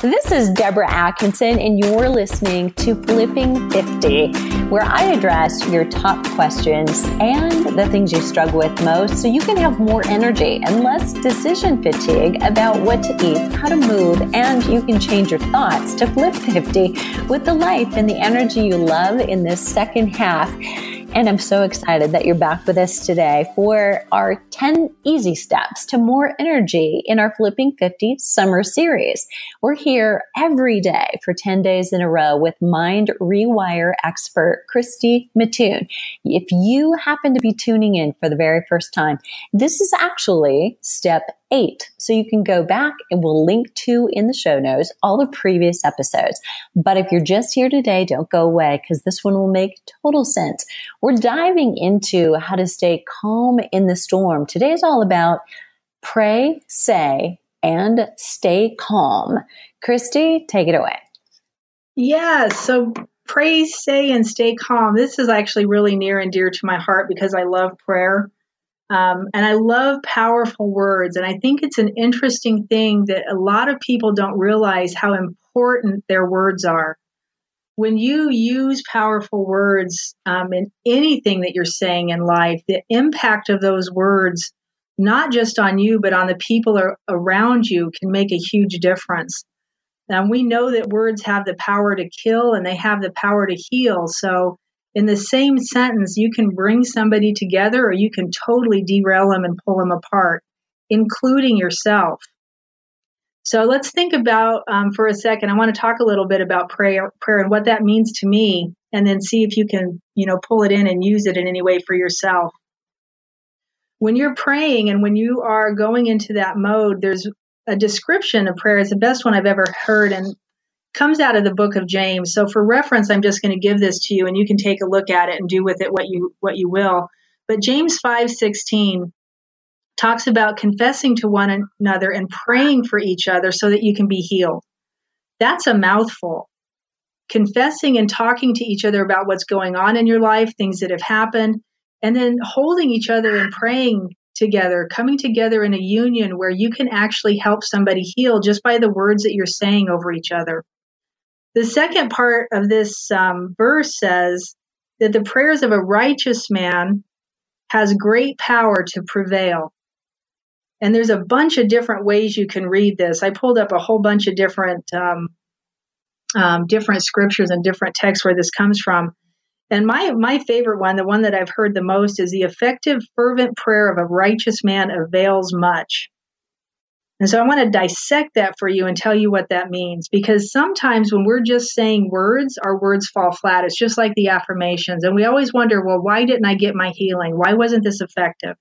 This is Deborah Atkinson, and you're listening to Flipping 50, where I address your top questions and the things you struggle with most so you can have more energy and less decision fatigue about what to eat, how to move, and you can change your thoughts to flip 50 with the life and the energy you love in this second half. And I'm so excited that you're back with us today for our 10 easy steps to more energy in our Flipping 50 summer series. We're here every day for 10 days in a row with Mind Rewire expert Christy Mattoon. If you happen to be tuning in for the very first time, this is actually step 8. So you can go back and we'll link to in the show notes all the previous episodes. But if you're just here today, don't go away because this one will make total sense. We're diving into how to stay calm in the storm. Today is all about pray, say, and stay calm. Christy, take it away. Yeah, so pray, say, and stay calm. This is actually really near and dear to my heart because I love prayer. And I love powerful words. And I think it's an interesting thing that a lot of people don't realize how important their words are. When you use powerful words in anything that you're saying in life, the impact of those words, not just on you, but on the people around you, can make a huge difference. And we know that words have the power to kill and they have the power to heal. So in the same sentence, you can bring somebody together or you can totally derail them and pull them apart, including yourself. So let's think about, for a second, I want to talk a little bit about prayer and what that means to me, and then see if you can, pull it in and use it in any way for yourself. When you're praying and when you are going into that mode, there's a description of prayer. It's the best one I've ever heard and comes out of the book of James. So for reference, I'm just going to give this to you and you can take a look at it and do with it what you will. But James 5:16 talks about confessing to one another and praying for each other so that you can be healed. That's a mouthful. Confessing and talking to each other about what's going on in your life, things that have happened, and then holding each other and praying together, coming together in a union where you can actually help somebody heal just by the words that you're saying over each other. The second part of this verse says that the prayers of a righteous man has great power to prevail. And there's a bunch of different ways you can read this. I pulled up a whole bunch of different scriptures and different texts where this comes from. And my favorite one, the one that I've heard the most, is the effective, fervent prayer of a righteous man avails much. And so I want to dissect that for you and tell you what that means. Because sometimes when we're just saying words, our words fall flat. It's just like the affirmations. And we always wonder, well, why didn't I get my healing? Why wasn't this effective?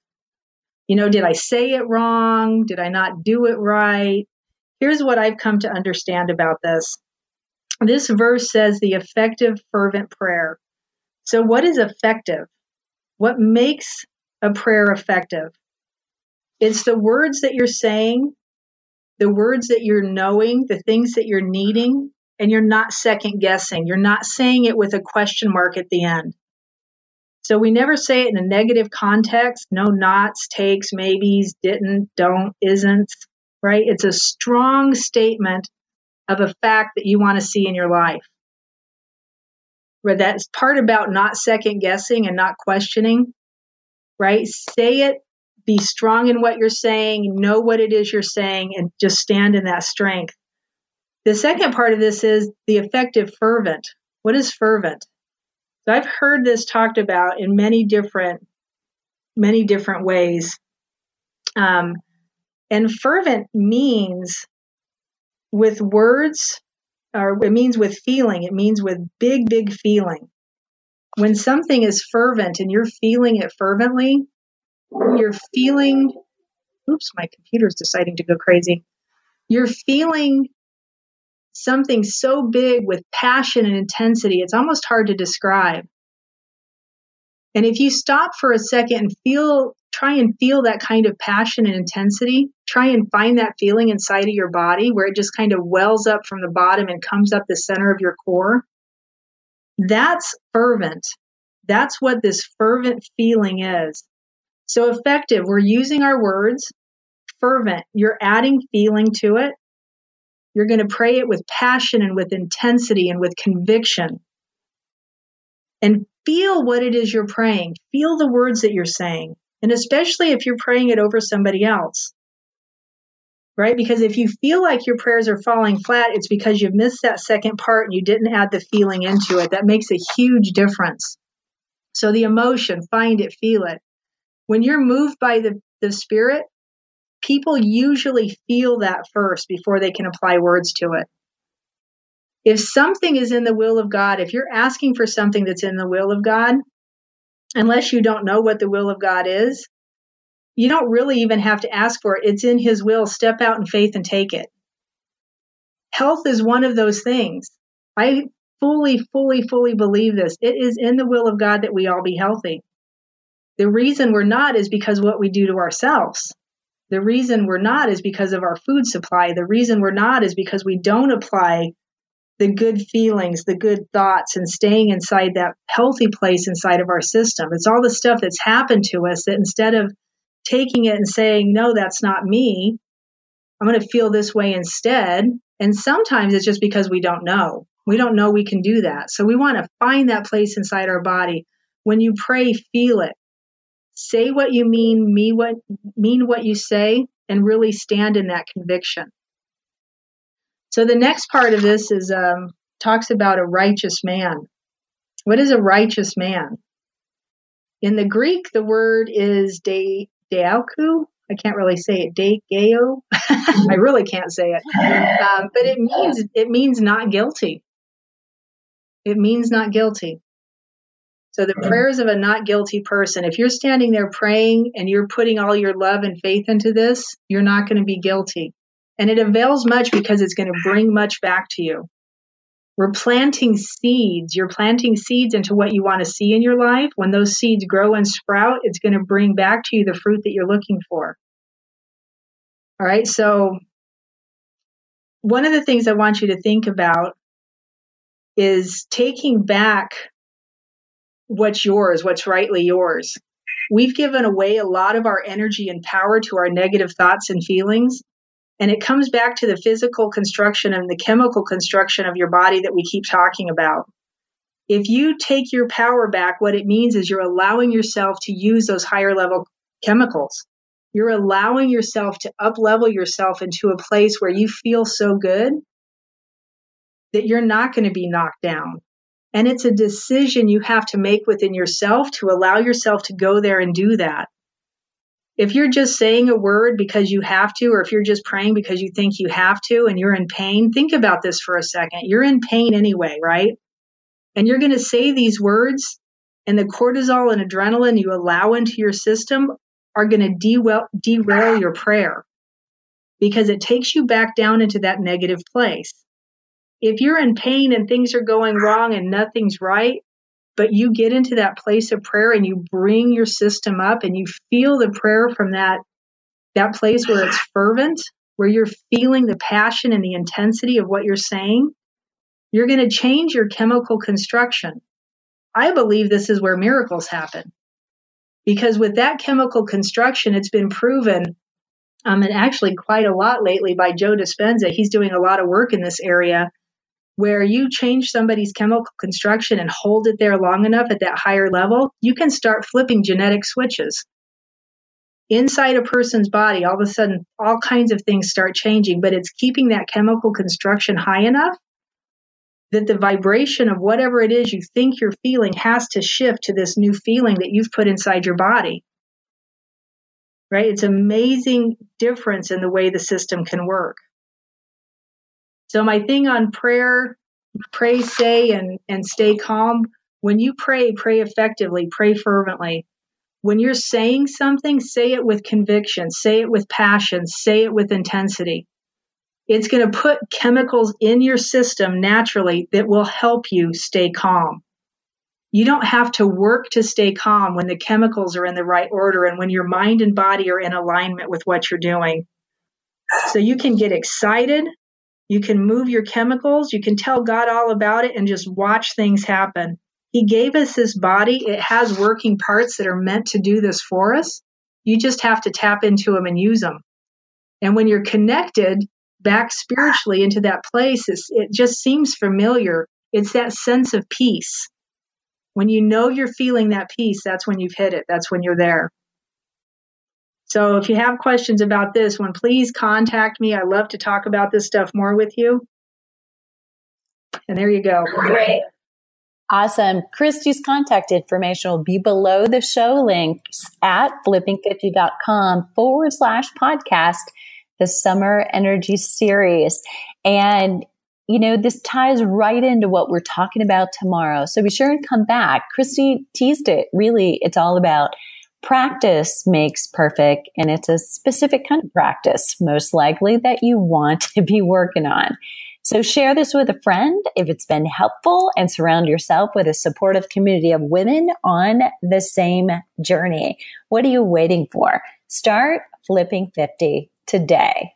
Did I say it wrong? Did I not do it right? Here's what I've come to understand about this. This verse says the effective, fervent prayer. So what is effective? What makes a prayer effective? It's the words that you're saying, the words that you're knowing, the things that you're needing, and you're not second guessing. You're not saying it with a question mark at the end. So we never say it in a negative context. No nots, takes, maybes, didn't, don't, isn't, right? It's a strong statement of a fact that you want to see in your life. Where that's part about not second guessing and not questioning, right? Say it, be strong in what you're saying, know what it is you're saying, and just stand in that strength. The second part of this is the effective fervent. What is fervent? So I've heard this talked about in many different ways. And fervent means with words, or it means with feeling. It means with big, big feeling. When something is fervent and you're feeling it fervently, you're feeling, oops, my computer's deciding to go crazy. You're feeling something so big with passion and intensity, it's almost hard to describe. And if you stop for a second and try and feel that kind of passion and intensity, try and find that feeling inside of your body where it just kind of wells up from the bottom and comes up the center of your core. That's fervent. That's what this fervent feeling is. So effective, we're using our words. Fervent, you're adding feeling to it. You're going to pray it with passion and with intensity and with conviction. And feel what it is you're praying. Feel the words that you're saying. And especially if you're praying it over somebody else. Right? Because if you feel like your prayers are falling flat, it's because you've missed that second part and you didn't add the feeling into it. That makes a huge difference. So the emotion, find it, feel it. When you're moved by the Spirit, people usually feel that first before they can apply words to it. If something is in the will of God, if you're asking for something that's in the will of God, unless you don't know what the will of God is, you don't really even have to ask for it. It's in His will. Step out in faith and take it. Health is one of those things. I fully believe this. It is in the will of God that we all be healthy. The reason we're not is because what we do to ourselves. The reason we're not is because of our food supply. The reason we're not is because we don't apply the good feelings, the good thoughts, and staying inside that healthy place inside of our system. It's all the stuff that's happened to us that instead of taking it and saying, no, that's not me, I'm going to feel this way instead. And sometimes it's just because we don't know. We don't know we can do that. So we want to find that place inside our body. When you pray, feel it. Say what you mean what you say, and really stand in that conviction. So the next part of this is talks about a righteous man. What is a righteous man? In the Greek, the word is deauku. I can't really say it. Deigeo. I really can't say it. But it means not guilty. It means not guilty. So the prayers of a not guilty person, if you're standing there praying and you're putting all your love and faith into this, you're not going to be guilty. And it avails much because it's going to bring much back to you. We're planting seeds. You're planting seeds into what you want to see in your life. When those seeds grow and sprout, it's going to bring back to you the fruit that you're looking for. All right. So one of the things I want you to think about is taking back what's yours, what's rightly yours. We've given away a lot of our energy and power to our negative thoughts and feelings. And it comes back to the physical construction and the chemical construction of your body that we keep talking about. If you take your power back, what it means is you're allowing yourself to use those higher level chemicals. You're allowing yourself to up-level yourself into a place where you feel so good that you're not going to be knocked down. And it's a decision you have to make within yourself to allow yourself to go there and do that. If you're just saying a word because you have to, or if you're just praying because you think you have to and you're in pain, think about this for a second. You're in pain anyway, right? And you're going to say these words, and the cortisol and adrenaline you allow into your system are going to derail your prayer because it takes you back down into that negative place. If you're in pain and things are going wrong and nothing's right, but you get into that place of prayer and you bring your system up and you feel the prayer from that place where it's fervent, where you're feeling the passion and the intensity of what you're saying, you're going to change your chemical construction. I believe this is where miracles happen. Because with that chemical construction, it's been proven, and actually quite a lot lately by Joe Dispenza. He's doing a lot of work in this area, where you change somebody's chemical construction and hold it there long enough at that higher level, you can start flipping genetic switches. Inside a person's body, all of a sudden, all kinds of things start changing, but it's keeping that chemical construction high enough that the vibration of whatever it is you think you're feeling has to shift to this new feeling that you've put inside your body. Right? It's an amazing difference in the way the system can work. So my thing on prayer, pray, say, and stay calm. When you pray, pray effectively, pray fervently. When you're saying something, say it with conviction, say it with passion, say it with intensity. It's going to put chemicals in your system naturally that will help you stay calm. You don't have to work to stay calm when the chemicals are in the right order and when your mind and body are in alignment with what you're doing. So you can get excited. You can move your chemicals. You can tell God all about it and just watch things happen. He gave us this body. It has working parts that are meant to do this for us. You just have to tap into them and use them. And when you're connected, back spiritually into that place, it just seems familiar. It's that sense of peace. When you know you're feeling that peace, that's when you've hit it. That's when you're there. So if you have questions about this one, please contact me. I love to talk about this stuff more with you. And there you go. Great. Awesome. Christy's contact information will be below the show links at flipping50.com/podcast, the Summer Energy Series. And, this ties right into what we're talking about tomorrow. So be sure and come back. Christy teased it. Really, it's all about practice makes perfect. And it's a specific kind of practice, most likely, that you want to be working on. So share this with a friend if it's been helpful, and surround yourself with a supportive community of women on the same journey. What are you waiting for? Start flipping 50 today.